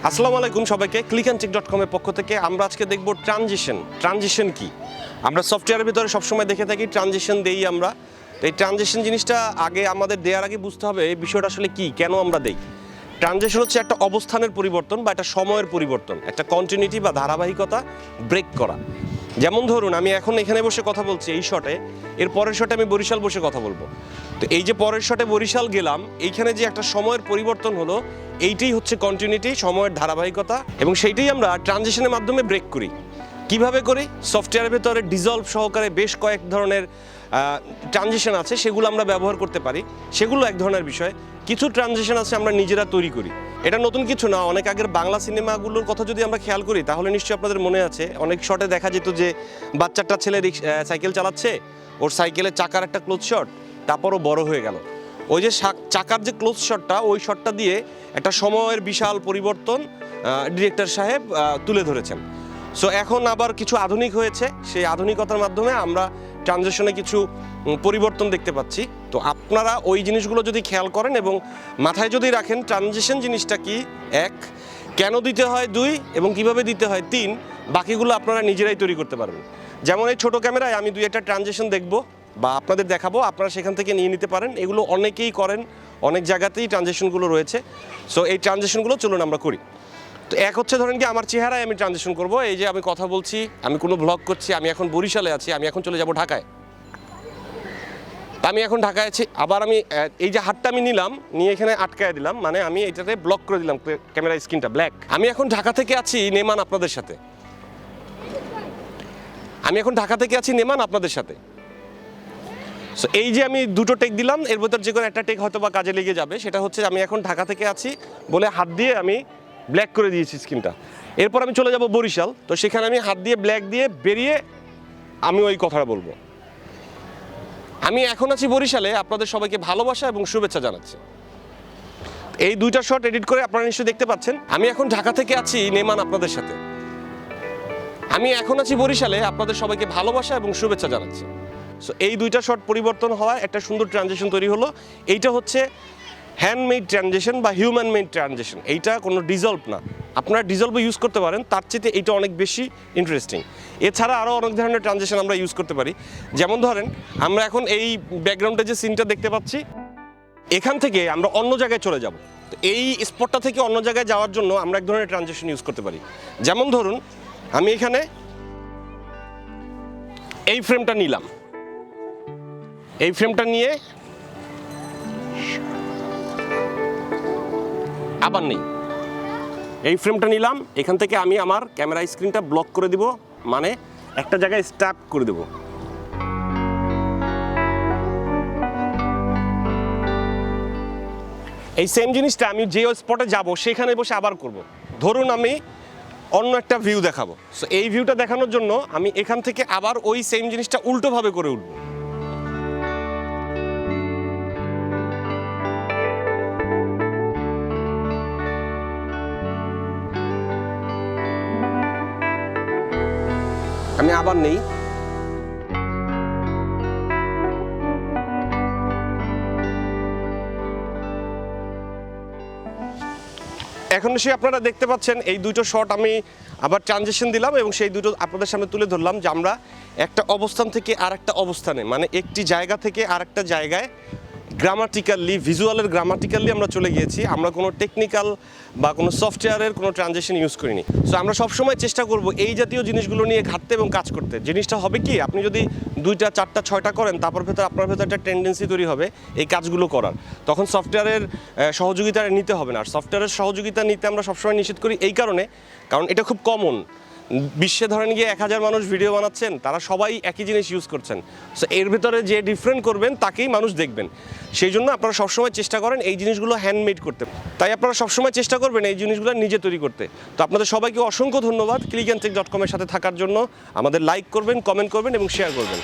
আসসালামু আলাইকুম সবাইকে। clickntech.com এর পক্ষ থেকে আমরা আজকে দেখব ট্রানজিশন কি। আমরা সফটওয়্যারের ভিতরে সবসময় দেখে থাকি ট্রানজিশন দেই আমরা। তো এই ট্রানজিশন জিনিসটা আগে আমাদের দেওয়ার আগে বুঝতে হবে এই বিষয়টা আসলে কি, কেন আমরা দেই। ট্রানজিশন হচ্ছে একটা অবস্থানের পরিবর্তন বা একটা সময়ের পরিবর্তন, একটা কন্টিনিউটি বা ধারাবাহিকতা ব্রেক করা। যেমন ধরুন আমি এখন এখানে বসে কথা বলছি এই শটে, এর পরের শটে আমি বরিশাল বসে কথা বলবো। তো এই যে পরের শটে বরিশাল গেলাম, এইখানে যে একটা সময়ের পরিবর্তন হলো, এইটাই হচ্ছে কন্টিনিউটি, সময়ের ধারাবাহিকতা, এবং সেইটাই আমরা ট্রানজিশনের মাধ্যমে ব্রেক করি। কিভাবে করি? সফটওয়্যারের ভেতরে ডিজলভ সহকারে বেশ কয়েক ধরনের ট্রানজিশন আছে, সেগুলো আমরা ব্যবহার করতে পারি, সেগুলো এক ধরনের বিষয়। কিছু ট্রানজিশন আছে আমরা নিজেরা তৈরি করি। এটা নতুন কিছু না, অনেক আগের বাংলা সিনেমাগুলোর কথা যদি আমরা খেয়াল করি তাহলে নিশ্চয়ই আপনাদের মনে আছে অনেক শটে দেখা যেত যে বাচ্চাটা ছেলে সাইকেল চালাচ্ছে, ওর সাইকেলের চাকার একটা ক্লোজ শট, তারপরও বড় হয়ে গেল। ওই যে চাকার যে ক্লোজ শটটা, ওই শটটা দিয়ে একটা সময়ের বিশাল পরিবর্তন ডিরেক্টর সাহেব তুলে ধরেছেন। সো এখন আবার কিছু আধুনিক হয়েছে, সেই আধুনিকতার মাধ্যমে আমরা ট্রানজিশনে কিছু পরিবর্তন দেখতে পাচ্ছি। তো আপনারা ওই জিনিসগুলো যদি খেয়াল করেন এবং মাথায় যদি রাখেন ট্রানজিশন জিনিসটা কি, এক, কেন দিতে হয় দুই, এবং কিভাবে দিতে হয় তিন, বাকিগুলো আপনারা নিজেরাই তৈরি করতে পারবেন। যেমন এই ছোটো ক্যামেরায় আমি দুই একটা ট্রানজিশন দেখব বা আপনাদের দেখাবো, আপনারা সেখান থেকে নিয়ে নিতে পারেন। এগুলো অনেকেই করেন, অনেক জায়গাতেই ট্রানজিশনগুলো রয়েছে। সো এই ট্রানজিশনগুলো চলুন আমরা করি। তো এক হচ্ছে ধরেন কি আমার চেহারায় আমি ট্রানজিশন করব। এই যে আমি কথা বলছি, আমি কোনো ব্লগ করছি, আমি এখন বরিশালে আছি, আমি এখন চলে যাব ঢাকায়। আমি এখন ঢাকায় আছি, আবার আমি এই যে হাতটা আমি নিলাম, নিয়ে এখানে আটকায় দিলাম, মানে আমি এটাতে ব্লক করে দিলাম, ক্যামেরা স্ক্রিনটা ব্ল্যাক। আমি এখন ঢাকা থেকে আছি নেমান আপনাদের সাথে, আমি এখন ঢাকা থেকে আছি নেমান আপনাদের সাথে। সো এই যে আমি দুটো টেক দিলাম, এর ভেতর যে কোনো একটা টেক হয়তো বা কাজে লেগে যাবে। সেটা হচ্ছে আমি এখন ঢাকা থেকে আছি বলে হাত দিয়ে আমি ব্ল্যাক করে দিয়েছি স্ক্রিনটা। এরপর আমি চলে যাব বরিশাল, তো সেখানে আমি হাত দিয়ে ব্ল্যাক দিয়ে বেরিয়ে আমি ওই কথাটা বলবো। আমি এখন আছি বরিশালে, আপনাদের সবাইকে ভালোবাসা এবং শুভেচ্ছা জানাচ্ছি। এই দুইটা শট এডিট করে আপনারা নিশ্চয়ই দেখতে পাচ্ছেন। আমি এখন ঢাকা থেকে আছি নেমান আপনাদের সাথে, আমি এখন আছি বরিশালে, আপনাদের সবাইকে ভালোবাসা এবং শুভেচ্ছা জানাচ্ছি। সো এই দুইটা শট পরিবর্তন হওয়ায় একটা সুন্দর ট্রানজিশন তৈরি হলো। এইটা হচ্ছে হ্যান্ডমেড ট্রানজিশন বা হিউম্যান মেড ট্রানজিশন। এইটা কোনো ডিজলভ না, আপনারা ডিজলভও ইউজ করতে পারেন, তার চেয়ে এইটা অনেক বেশি ইন্টারেস্টিং। এছাড়া আরও অনেক ধরনের ট্রানজিশন আমরা ইউজ করতে পারি। যেমন ধরেন আমরা এখন এই ব্যাকগ্রাউন্ডে যে সিনটা দেখতে পাচ্ছি, এখান থেকে আমরা অন্য জায়গায় চলে যাব। তো এই স্পটটা থেকে অন্য জায়গায় যাওয়ার জন্য আমরা এক ধরনের ট্রানজিশন ইউজ করতে পারি। যেমন ধরুন আমি এখানে এই ফ্রেমটা নিলাম, এই ফ্রেমটা নিয়ে আবার নেই, এই ফ্রেমটা নিলাম, এখান থেকে আমি আমার ক্যামেরা স্ক্রিনটা ব্লক করে দিব, মানে একটা জায়গায় স্ট্যাপ করে দেব। এই সেম জিনিসটা আমি যে স্পটে যাব সেখানে বসে আবার করব। ধরুন আমি অন্য একটা ভিউ দেখাবো, সো এই ভিউটা দেখানোর জন্য আমি এখান থেকে আবার ওই সেম জিনিসটা উল্টোভাবে করে উঠবো। আমি আবার নেই, এখন সে আপনারা দেখতে পাচ্ছেন এই দুটো শট আমি আবার ট্রানজিশন দিলাম এবং সেই দুটো আপনাদের সামনে তুলে ধরলাম যে আমরা একটা অবস্থান থেকে আর একটা অবস্থানে, মানে একটি জায়গা থেকে আর একটা জায়গায় গ্রামাটিক্যালি, ভিজুয়ালের গ্রামাটিক্যালি আমরা চলে গিয়েছি। আমরা কোনো টেকনিক্যাল বা কোনো সফটওয়্যারের কোনো ট্রানজিশন ইউজ করিনি। সো আমরা সবসময় চেষ্টা করব এই জাতীয় জিনিসগুলো নিয়ে ঘাটতে এবং কাজ করতে। জিনিসটা হবে কি, আপনি যদি 2টা 4টা 6টা করেন, তারপর আপনার ভেতর একটা টেন্ডেন্সি তৈরি হবে এই কাজগুলো করার, তখন সফটওয়্যারের সহযোগিতা নিতে হবে না। আর সফটওয়্যারের সহযোগিতা নিতে আমরা সবসময় নিষেধ করি এই কারণে, কারণ এটা খুব কমন। বিশ্বে ধরেন গিয়ে 1000 মানুষ ভিডিও বানাচ্ছেন, তারা সবাই একই জিনিস ইউজ করছেন। সো এর ভিতরে যে ডিফারেন্ট করবেন তাকেই মানুষ দেখবেন। সেই জন্য আপনারা সবসময় চেষ্টা করেন এই জিনিসগুলো হ্যান্ডমেড করতে, তাই আপনারা সবসময় চেষ্টা করবেন এই জিনিসগুলো নিজে তৈরি করতে। তো আপনাদের সবাইকে অসংখ্য ধন্যবাদ clickntech.com এর সাথে থাকার জন্য। আমাদের লাইক করবেন, কমেন্ট করবেন এবং শেয়ার করবেন।